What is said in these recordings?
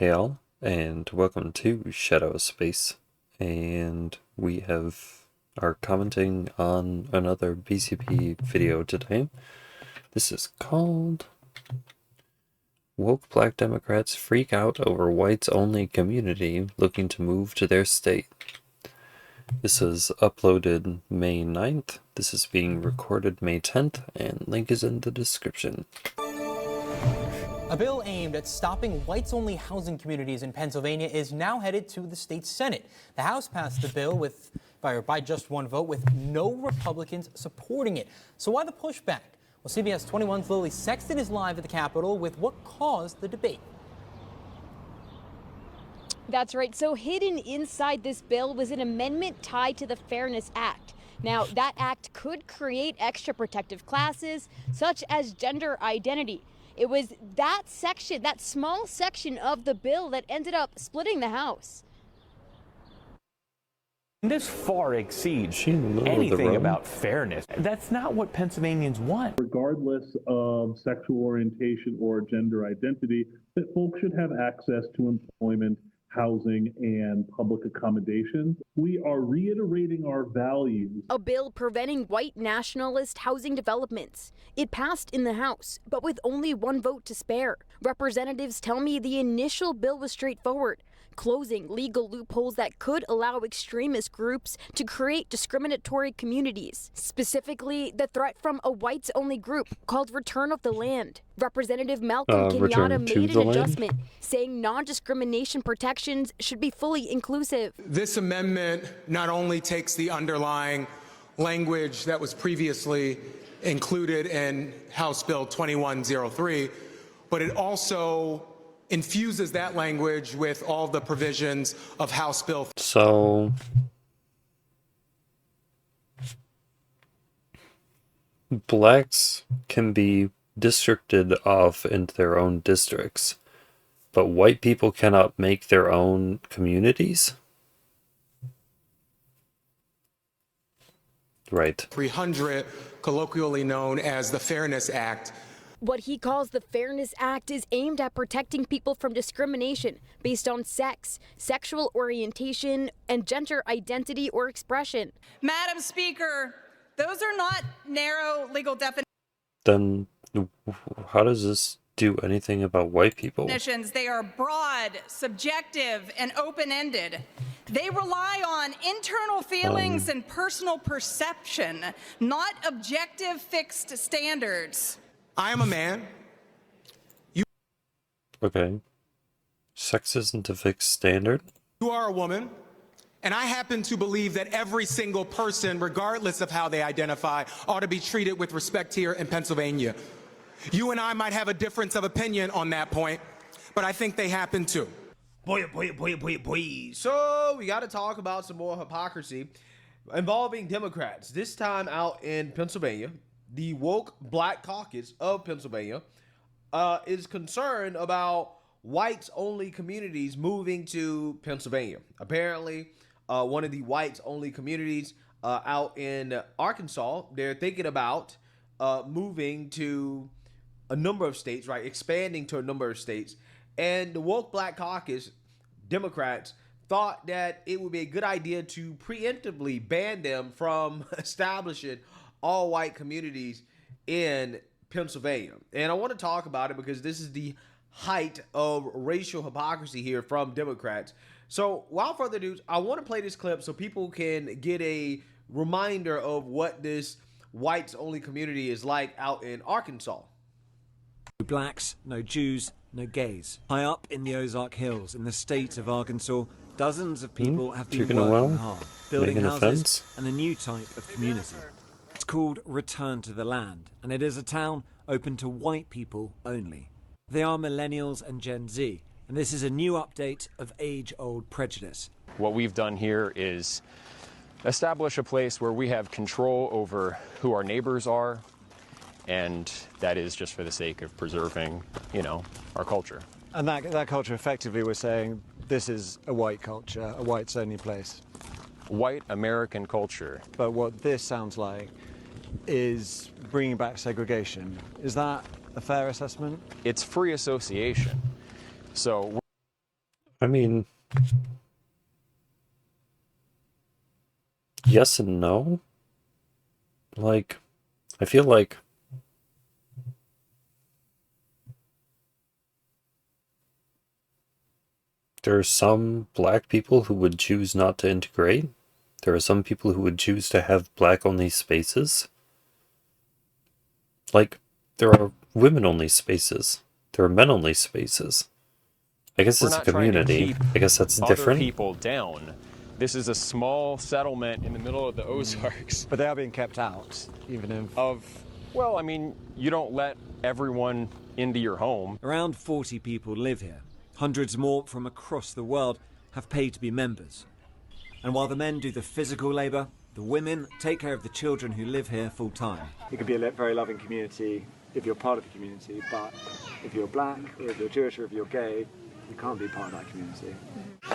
Hey all, and welcome to Shadow Space, and we are commenting on another BCP video today. This is called Woke Black Democrats Freak Out Over Whites Only Community Looking to Move to Their State. This is uploaded May 9th, this is being recorded May 10th, and link is in the description. A bill aimed at stopping whites-only housing communities in Pennsylvania is now headed to the state Senate. The House passed the bill by just one vote, with no Republicans supporting it. So why the pushback? Well, CBS 21's Lily Sexton is live at the Capitol with what caused the debate. That's right. So hidden inside this bill was an amendment tied to the Fairness Act. Now, that act could create extra protective classes, such as gender identity. It was that section, that small section of the bill, that ended up splitting the House. This far exceeds anything about fairness. That's not what Pennsylvanians want. Regardless of sexual orientation or gender identity, that folks should have access to employment, housing, and public accommodations. We are reiterating our values. A bill preventing white nationalist housing developments. It passed in the House, but with only one vote to spare. Representatives tell me the initial bill was straightforward, closing legal loopholes that could allow extremist groups to create discriminatory communities. Specifically, the threat from a whites-only group called Return of the Land. Representative Malcolm Kenyatta made an adjustment, saying non-discrimination protections should be fully inclusive. This amendment not only takes the underlying language that was previously included in House Bill 2103, but it also infuses that language with all the provisions of House Bill. So, blacks can be districted off into their own districts, but white people cannot make their own communities? Right. 300, colloquially known as the Fairness Act. What he calls the Fairness Act is aimed at protecting people from discrimination based on sex, sexual orientation, and gender identity or expression. Madam Speaker, those are not narrow legal definitions. Then how does this do anything about white people? They are broad, subjective, and open-ended. They rely on internal feelings and personal perception, not objective fixed standards. I am a man. Okay. Sex isn't a fixed standard? You are a woman. And I happen to believe that every single person, regardless of how they identify, ought to be treated with respect here in Pennsylvania. You and I might have a difference of opinion on that point, but I think they happen too. Boy. So we got to talk about some more hypocrisy involving Democrats, this time out in Pennsylvania. The woke Black Caucus of Pennsylvania is concerned about whites-only communities moving to Pennsylvania. Apparently, one of the whites-only communities out in Arkansas, they're thinking about moving to a number of states, right? Expanding to a number of states. And the woke Black Caucus, Democrats, thought that it would be a good idea to preemptively ban them from establishing all white communities in Pennsylvania. And I want to talk about it because this is the height of racial hypocrisy here from Democrats. So without further ado, I want to play this clip so people can get a reminder of what this whites only community is like out in Arkansas. No blacks, no Jews, no gays. High up in the Ozark Hills in the state of Arkansas, dozens of people have been working hard, building houses and a new type of community. It's called Return to the Land, and it is a town open to white people only. They are millennials and Gen Z, and this is a new update of age-old prejudice. What we've done here is establish a place where we have control over who our neighbors are, and that is just for the sake of preserving, our culture. And that culture, effectively, we're saying this is a white culture, a whites-only place. White American culture. But what this sounds like is bringing back segregation. Is that a fair assessment? It's free association. So I mean, yes and no. Like, I feel like there are some black people who would choose not to integrate. There are some people who would choose to have black-only spaces. Like, there are women-only spaces. There are men-only spaces. I guess it's a community. I guess that's different. Other people down. This is a small settlement in the middle of the Ozarks. But they are being kept out, even if... Well, I mean, you don't let everyone into your home. Around 40 people live here. Hundreds more from across the world have paid to be members. And while the men do the physical labour, the women take care of the children who live here full time. It could be a very loving community if you're part of the community, but if you're black, or if you're Jewish, or if you're gay, you can't be part of that community.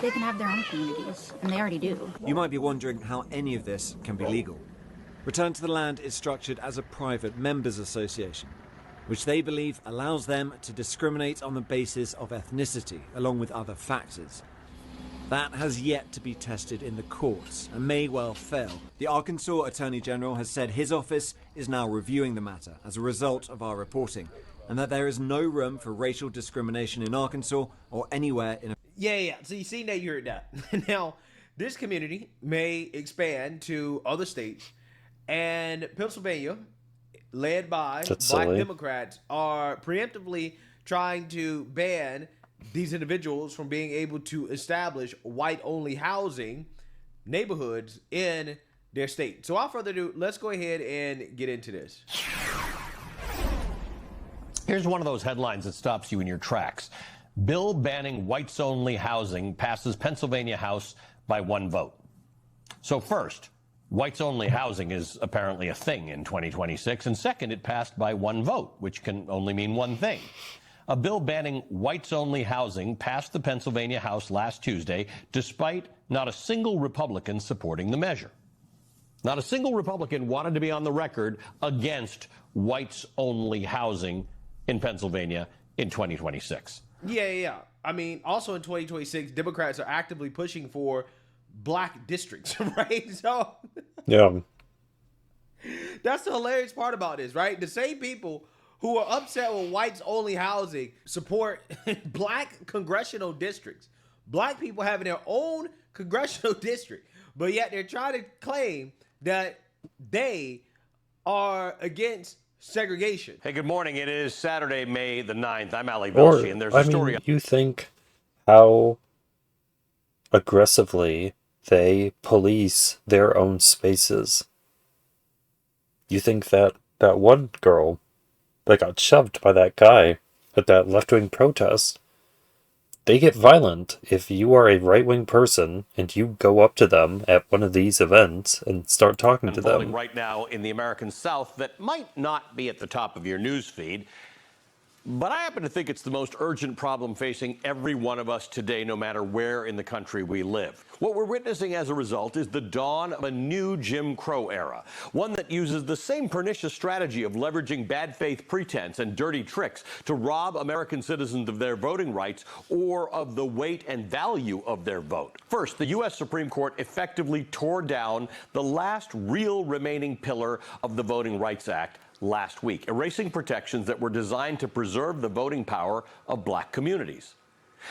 They can have their own communities, and they already do. You might be wondering how any of this can be legal. Return to the Land is structured as a private members association, which they believe allows them to discriminate on the basis of ethnicity, along with other factors. That has yet to be tested in the courts and may well fail. The Arkansas Attorney General has said his office is now reviewing the matter as a result of our reporting, and that there is no room for racial discrimination in Arkansas or anywhere in... Yeah. So you see, now you heard that. Now, this community may expand to other states, and Pennsylvania, led by black Democrats, are preemptively trying to ban these individuals from being able to establish white-only housing neighborhoods in their state. So without further ado, let's go ahead and get into this. Here's one of those headlines that stops you in your tracks. Bill banning whites-only housing passes Pennsylvania House by 1 vote. So first, whites-only housing is apparently a thing in 2026. And second, it passed by 1 vote, which can only mean one thing. A bill banning whites-only housing passed the Pennsylvania House last Tuesday, despite not a single Republican supporting the measure. Not a single Republican wanted to be on the record against whites-only housing in Pennsylvania in 2026. Yeah. I mean, also in 2026, Democrats are actively pushing for black districts, right? So, yeah, that's the hilarious part about this, right? The same people who are upset with whites-only housing support black congressional districts. Black people having their own congressional district, but yet they're trying to claim that they are against segregation. Hey, good morning. It is Saturday, May the 9th. I'm Ali Velshi, and there's a story. Mean, you think how aggressively they police their own spaces. You think that one girl that got shoved by that guy at that left-wing protest, they get violent if you are a right-wing person and you go up to them at one of these events and start talking to them. Right now in the American South that might not be at the top of your news feed, but I happen to think it's the most urgent problem facing every one of us today, no matter where in the country we live. What we're witnessing as a result is the dawn of a new Jim Crow era, one that uses the same pernicious strategy of leveraging bad faith pretense and dirty tricks to rob American citizens of their voting rights or of the weight and value of their vote. First, the U.S. Supreme Court effectively tore down the last real remaining pillar of the Voting Rights Act last week, erasing protections that were designed to preserve the voting power of black communities.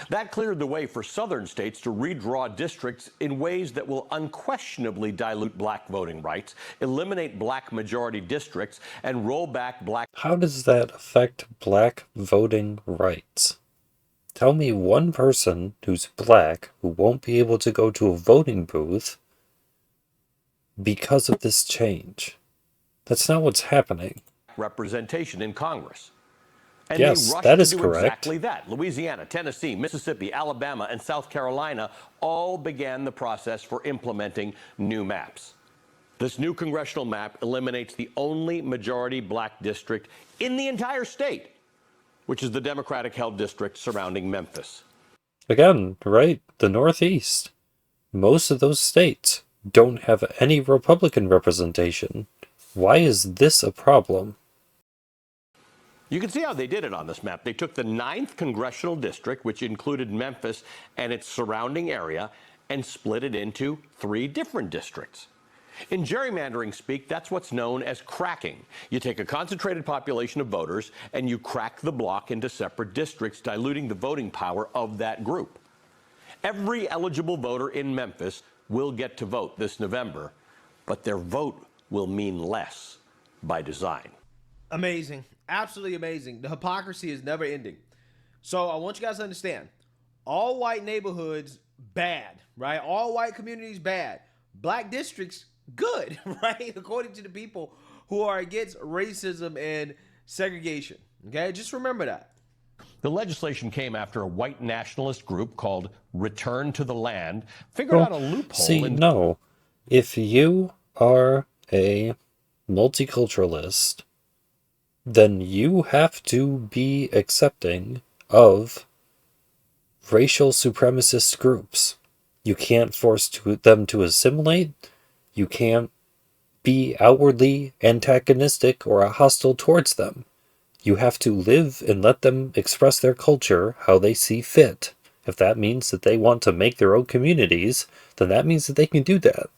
That cleared the way for southern states to redraw districts in ways that will unquestionably dilute black voting rights, eliminate black majority districts, and roll back black... How does that affect black voting rights? Tell me one person who's black who won't be able to go to a voting booth because of this change. That's not what's happening. Representation in Congress. And yes, they rushed that is to do correct. Exactly that. Louisiana, Tennessee, Mississippi, Alabama, and South Carolina all began the process for implementing new maps. This new congressional map eliminates the only majority black district in the entire state, which is the Democratic-held district surrounding Memphis. Again, right, the Northeast. Most of those states don't have any Republican representation. Why is this a problem? You can see how they did it on this map. They took the 9th congressional district, which included Memphis and its surrounding area, and split it into 3 different districts. In gerrymandering speak, that's what's known as cracking. You take a concentrated population of voters and you crack the block into separate districts, diluting the voting power of that group. Every eligible voter in Memphis will get to vote this November, but their vote will mean less by design. Amazing. Absolutely amazing. The hypocrisy is never ending. So I want you guys to understand, all white neighborhoods, bad, right? All white communities, bad. Black districts, good, right? According to the people who are against racism and segregation. Okay, just remember that. The legislation came after a white nationalist group called Return to the Land figured out a loophole. See, no. If you are a multiculturalist, then you have to be accepting of racial supremacist groups. You can't force them to assimilate. You can't be outwardly antagonistic or hostile towards them. You have to live and let them express their culture how they see fit. If that means that they want to make their own communities, then that means that they can do that.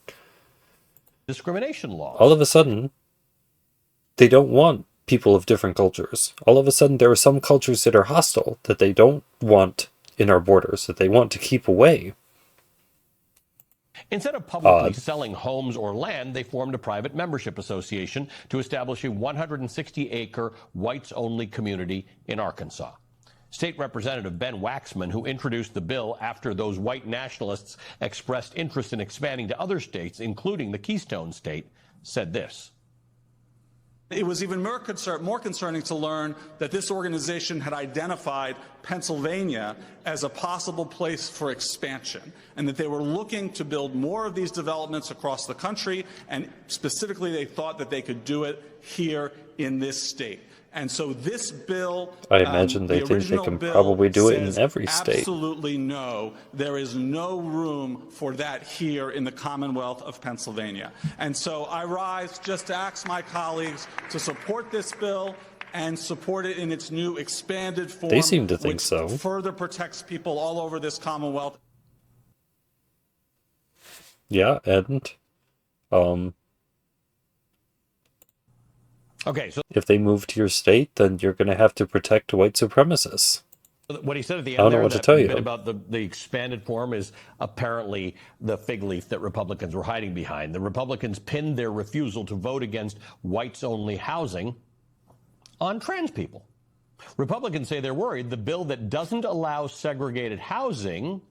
Discrimination laws. All of a sudden, they don't want people of different cultures. All of a sudden, there are some cultures that are hostile, that they don't want in our borders, that they want to keep away. Instead of publicly selling homes or land, they formed a private membership association to establish a 160-acre whites-only community in Arkansas. State Representative Ben Waxman, who introduced the bill after those white nationalists expressed interest in expanding to other states, including the Keystone State, said this. It was even more concerning to learn that this organization had identified Pennsylvania as a possible place for expansion, and that they were looking to build more of these developments across the country, and specifically they thought that they could do it here in this state. And so this bill, I imagine they think they can probably do it in every state. Absolutely no. There is no room for that here in the Commonwealth of Pennsylvania. And so I rise just to ask my colleagues to support this bill and support it in its new expanded form. They seem to think so. Further protects people all over this Commonwealth. Yeah, and okay, so if they move to your state, then you're going to have to protect white supremacists. what he said at the I end don't know there, what to that tell you. bit about the expanded form, is apparently the fig leaf that Republicans were hiding behind. The Republicans pinned their refusal to vote against whites-only housing on trans people. Republicans say they're worried the bill that doesn't allow segregated housing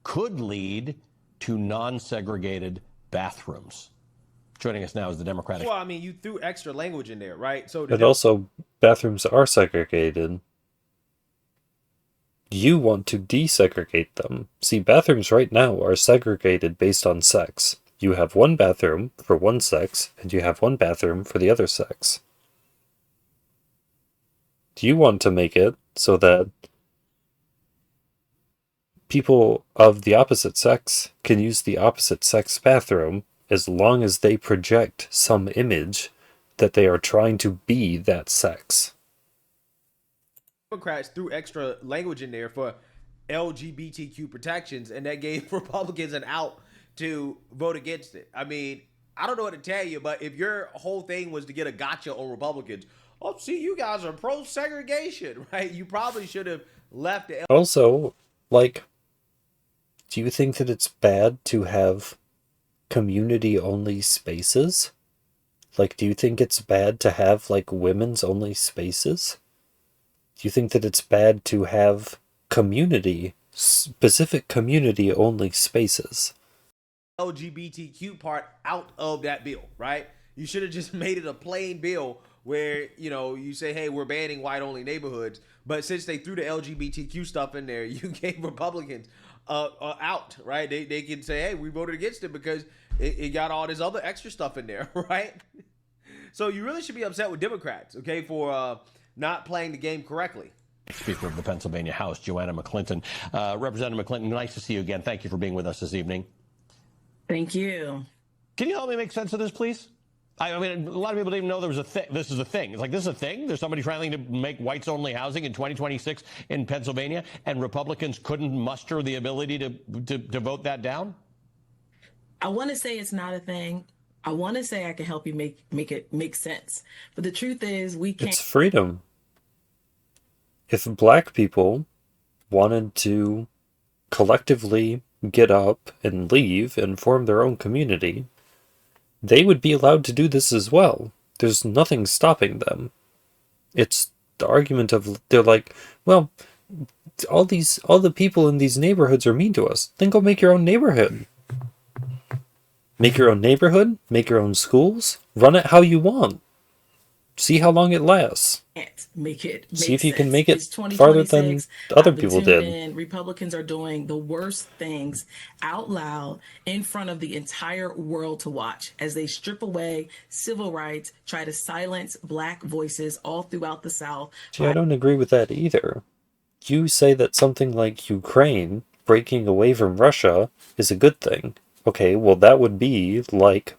could lead to non-segregated bathrooms. Joining us now is the Democratic. Well, I mean, you threw extra language in there, right? So And also, bathrooms are segregated. You want to desegregate them. See, bathrooms right now are segregated based on sex. You have one bathroom for one sex, and you have one bathroom for the other sex. Do you want to make it so that people of the opposite sex can use the opposite sex bathroom as long as they project some image that they are trying to be that sex? Democrats threw extra language in there for LGBTQ protections, and that gave Republicans an out to vote against it. I mean, I don't know what to tell you, but if your whole thing was to get a gotcha on Republicans, oh, see, you guys are pro-segregation, right? You probably should have left the... Also, like, do you think that it's bad to have community-only spaces? Like, do you think it's bad to have, like, women's-only spaces? Do you think that it's bad to have specific community-only spaces? LGBTQ part out of that bill, right? You should have just made it a plain bill where, you know, you say, hey, we're banning white-only neighborhoods. But since they threw the LGBTQ stuff in there, you gave Republicans out, right? They can say, hey, we voted against it because it got all this other extra stuff in there, right? So you really should be upset with Democrats, okay, for not playing the game correctly. Speaker of the Pennsylvania House, Joanna McClinton. Representative McClinton, nice to see you again. Thank you for being with us this evening. Thank you. Can you help me make sense of this, please? I mean, a lot of people didn't even know there was a thing. This is a thing. It's like, this is a thing? There's somebody trying to make whites-only housing in 2026 in Pennsylvania, and Republicans couldn't muster the ability to vote that down? I want to say it's not a thing. I want to say I can help you make it make sense. But the truth is, we can't. It's freedom. If black people wanted to collectively get up and leave and form their own community, they would be allowed to do this as well. There's nothing stopping them. It's the argument of, they're like, well, all the people in these neighborhoods are mean to us. Then go make your own neighborhood. Make your own neighborhood, make your own schools, run it how you want. See how long it lasts. See if you can make it farther than other people did. Republicans are doing the worst things out loud in front of the entire world to watch as they strip away civil rights, try to silence black voices all throughout the South. See, I don't agree with that either. You say that something like Ukraine breaking away from Russia is a good thing. Okay, well, that would be like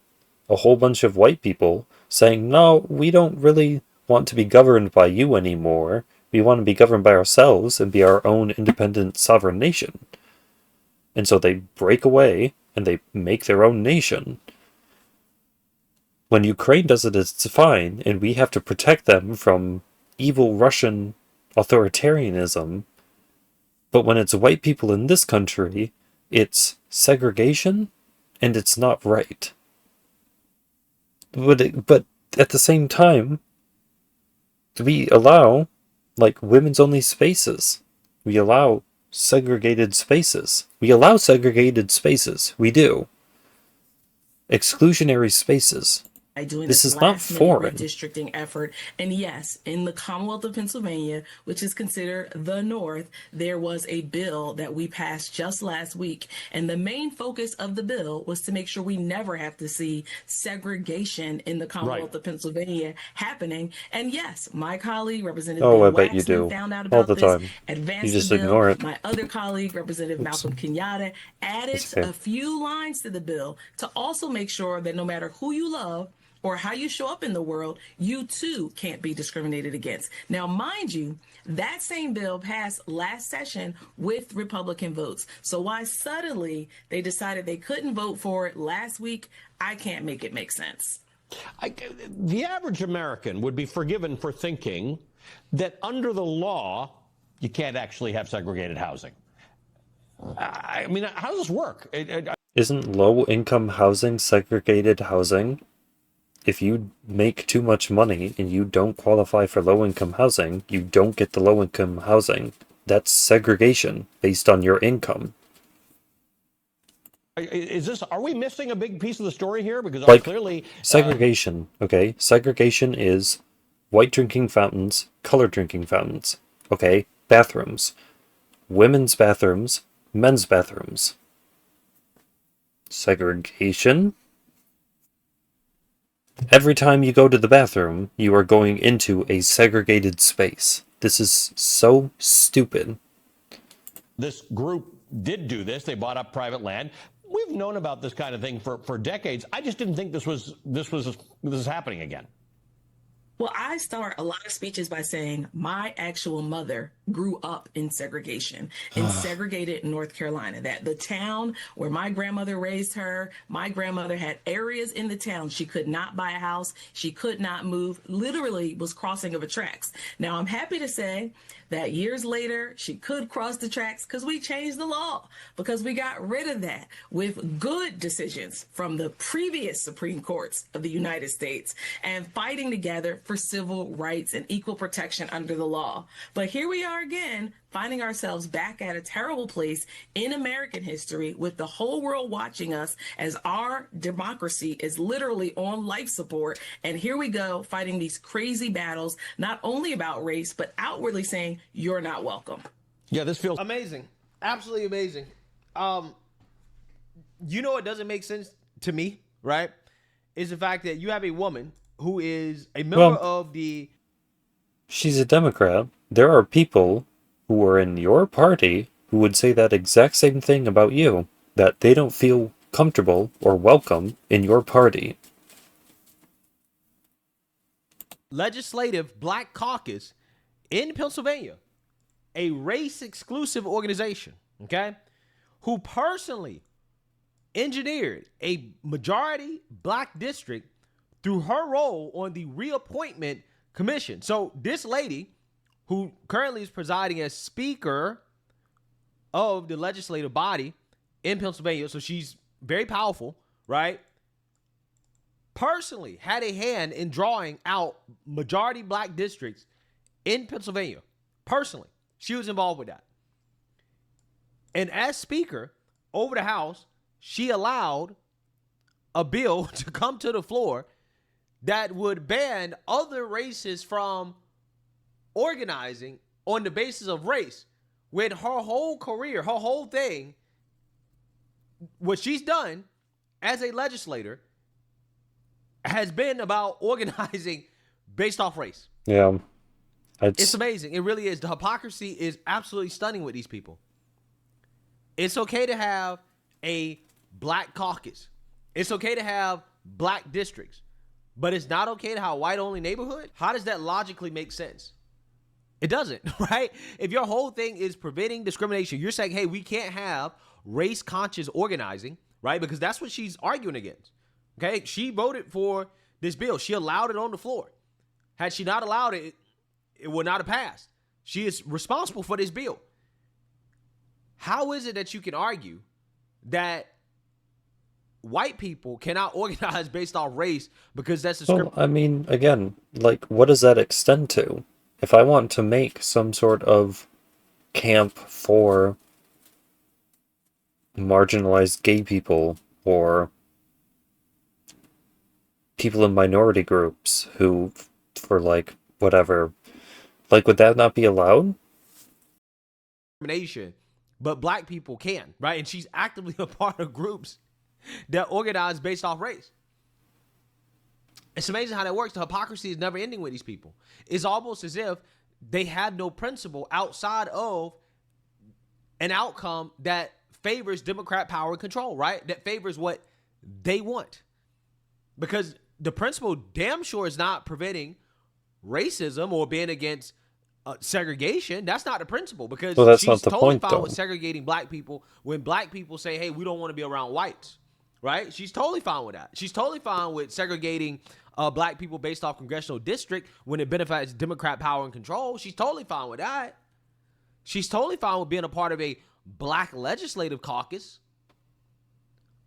a whole bunch of white people saying, no, we don't really want to be governed by you anymore. We want to be governed by ourselves and be our own independent sovereign nation. And so they break away and they make their own nation. When Ukraine does it, it's fine, and we have to protect them from evil Russian authoritarianism. But when it's white people in this country, it's segregation, and it's not right. But at the same time, we allow, like, women's-only spaces. We allow segregated spaces. We allow segregated spaces. We do. Exclusionary spaces. Doing this is not foreign. Redistricting effort. And yes, in the Commonwealth of Pennsylvania, which is considered the North, there was a bill that we passed just last week. And the main focus of the bill was to make sure we never have to see segregation in the Commonwealth of Pennsylvania happening. And yes, my colleague, Representative I bet Waxman, you do. found out All about the this, time. advanced You just the bill. ignore it. My other colleague, Representative Malcolm Kenyatta, added a few lines to the bill to also make sure that no matter who you love, or how you show up in the world, you too can't be discriminated against. Now, mind you, that same bill passed last session with Republican votes. So why suddenly they decided they couldn't vote for it last week, I can't make it make sense. The average American would be forgiven for thinking that under the law, you can't actually have segregated housing. I mean, how does this work? Isn't low-income housing segregated housing? If you make too much money and you don't qualify for low-income housing, you don't get the low-income housing. That's segregation based on your income. Are we missing a big piece of the story here? Because like, clearly... segregation, okay? Segregation is white drinking fountains, colored drinking fountains, okay? Bathrooms. Women's bathrooms, men's bathrooms. Segregation... Every time you go to the bathroom, you are going into a segregated space. This is so stupid. This group did do this. They bought up private land. We've known about this kind of thing for decades. I just didn't think this was happening again. Well, I start a lot of speeches by saying my actual mother grew up in segregation, in segregated North Carolina. That the town where my grandmother raised her, my grandmother had areas in the town she could not buy a house, she could not move, literally was crossing of the tracks. Now, I'm happy to say that years later, she could cross the tracks because we changed the law, because we got rid of that with good decisions from the previous Supreme Courts of the United States and fighting together for civil rights and equal protection under the law. But here we are again, finding ourselves back at a terrible place in American history with the whole world watching us as our democracy is literally on life support. And here we go fighting these crazy battles, not only about race, but outwardly saying you're not welcome. Yeah, this feels amazing. Absolutely amazing. You know, it doesn't make sense to me, right? Is the fact that you have a woman who is a member of the... She's a Democrat. There are people who are in your party who would say that exact same thing about you, that they don't feel comfortable or welcome in your party. legislative Black Caucus in Pennsylvania, a race-exclusive organization, okay, who personally engineered a majority Black district through her role on the reappointment commission. So this lady, who currently is presiding as Speaker of the legislative body in Pennsylvania, so she's very powerful, right? Personally had a hand in drawing out majority Black districts in Pennsylvania. Personally, she was involved with that. And as Speaker over the House, she allowed a bill to come to the floor that would ban other races from organizing on the basis of race, when her whole career, her whole thing, what she's done as a legislator has been about organizing based off race. Yeah. It's amazing. It really is. The hypocrisy is absolutely stunning with these people. It's okay to have a Black caucus. It's okay to have Black districts, but it's not okay to have a white-only neighborhood? How does that logically make sense? It doesn't, right? If your whole thing is preventing discrimination, you're saying, hey, we can't have race-conscious organizing, right? Because that's what she's arguing against, okay? She voted for this bill. She allowed it on the floor. Had she not allowed it, it would not have passed. She is responsible for this bill. How is it that you can argue that white people cannot organize based off race because that's discrimination? Well, I mean, again, like, what does that extend to? If I want to make some sort of camp for marginalized gay people or people in minority groups who, for like, whatever, like, would that not be allowed? Discrimination, but Black people can, right? And she's actively a part of groups that organize based off race. It's amazing how that works. The hypocrisy is never ending with these people. It's almost as if they have no principle outside of an outcome that favors Democrat power and control, right? That favors what they want. Because the principle damn sure is not preventing racism or being against segregation. That's not the principle, because well, that's she's not the totally point, fine though. with segregating Black people when Black people say, hey, we don't want to be around whites, right? She's totally fine with that. She's totally fine with segregating Black people based off congressional district when it benefits Democrat power and control. She's totally fine with that. She's totally fine with being a part of a Black legislative caucus.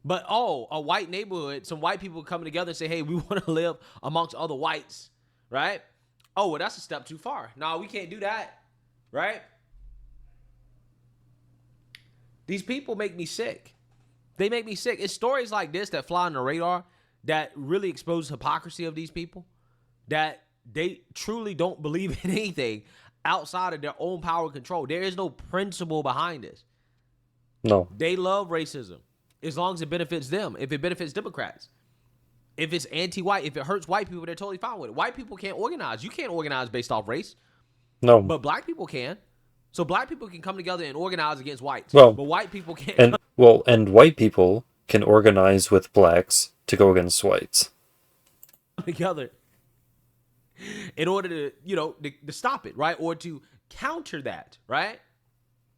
But, a white neighborhood, some white people coming together and say, hey, we want to live amongst other whites, right? Oh, well, that's a step too far. No, we can't do that, right? These people make me sick. They make me sick. It's stories like this that fly on the radar that really expose hypocrisy of these people, that they truly don't believe in anything outside of their own power and control. There is no principle behind this. No. They love racism as long as it benefits them. If it benefits Democrats, if it's anti-white, if it hurts white people, they're totally fine with it. White people can't organize. You can't organize based off race. No. But Black people can. So Black people can come together and organize against whites. Well, but white people can't. And white people can organize with Blacks to go against whites together in order to, to stop it, right? Or to counter that, right?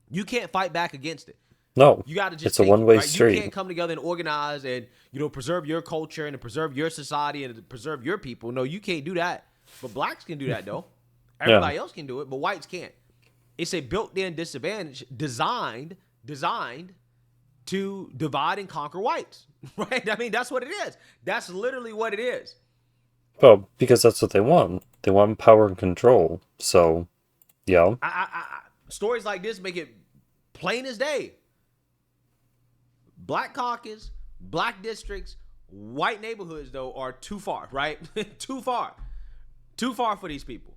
You can't fight back against it. No, you got to just it's a one-way right? street. You can't come together and organize and, preserve your culture and to preserve your society and to preserve your people. No, you can't do that. But Blacks can do that, though. Everybody else can do it, but whites can't. It's a built-in disadvantage designed to divide and conquer whites, right? I mean, that's what it is. That's literally what it is. Well, because that's what they want. They want power and control. So, yeah. Stories like this make it plain as day. Black caucus, Black districts, white neighborhoods, though, are too far, right? Too far. Too far for these people.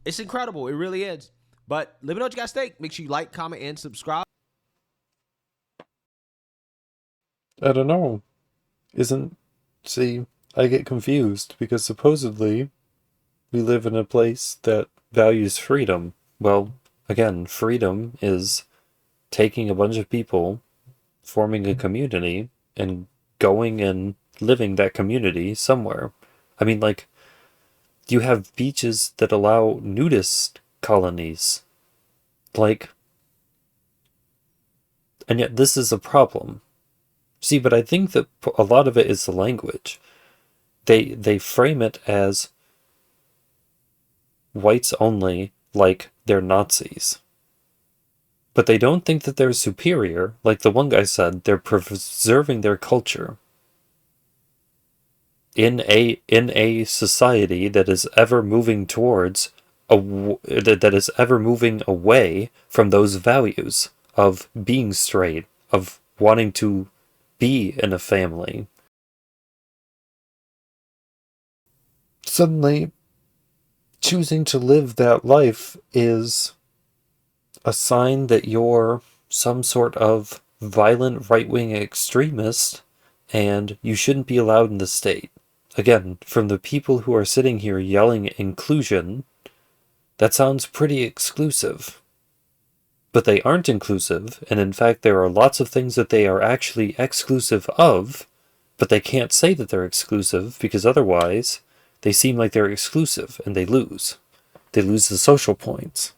It's incredible. It really is. But let me know what you guys think. Make sure you like, comment, and subscribe. I don't know. See, I get confused because supposedly we live in a place that values freedom. Well, again, freedom is taking a bunch of people, forming a community, and going and living that community somewhere. I mean, like, You have beaches that allow nudist colonies. Like, and yet this is a problem. See, but I think that a lot of it is the language. They frame it as whites only, like they're Nazis. But they don't think that they're superior. Like the one guy said, they're preserving their culture in a society that is ever moving towards that is ever moving away from those values of being straight, of wanting to be in a family. Suddenly, choosing to live that life is a sign that you're some sort of violent right-wing extremist and you shouldn't be allowed in the state. Again, from the people who are sitting here yelling inclusion, that sounds pretty exclusive. But they aren't inclusive, and in fact there are lots of things that they are actually exclusive of, but they can't say that they're exclusive because otherwise they seem like they're exclusive and they lose. They lose the social points.